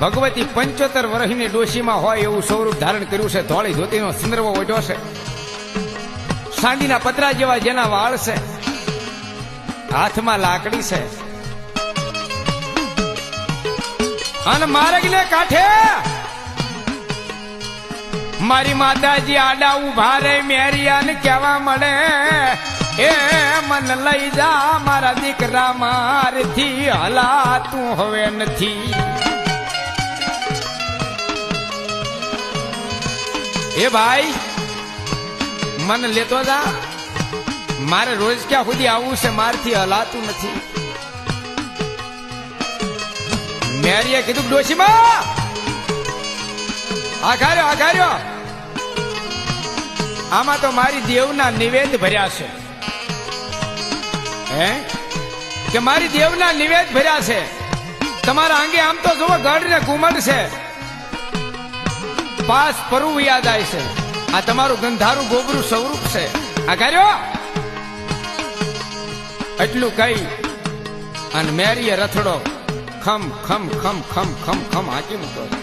ભગવતી 75 વર્ષની ડોશીમાં હોય એવું સ્વરૂપ ધારણ કર્યું છે. ધોળી ધોતીનો સિંદરવો ઓઢ્યો છે, સાંડીના પતરા જેવા જેના વાળ છે, હાથમાં લાકડી છે અને માર્ગને કાંઠે મારી માતાજી આડા ઉભા રે મેરિયાને કહેવા મળે, એ મન લઈ જા મારા દીકરા મારથી હલાતું હવે નથી. એ ભાઈ મન લેતો જા, મારે રોજ ક્યાં સુધી આવું છે, મારથી હલાતું નથી. મેરીએ કીધું ડોશીમાં આઘાર્યો આમાં તો મારી દેવના નિવેદ ભર્યા છે. હે કે મારી દેવના નિવેદ ભર્યા છે. તમારા અંગે આમ તો જુઓ ગઢ ને ઘુમડ છે, પાસ પરવું યાદ આવે છે. આ તમારું ગંધારું ગોબરું સ્વરૂપ છે. આઘાર્યો એટલું કહી અને મેરીએ રથડો ખમ ખમ ખમ ખમ ખમ ખમ હાંકી મૂક્યો.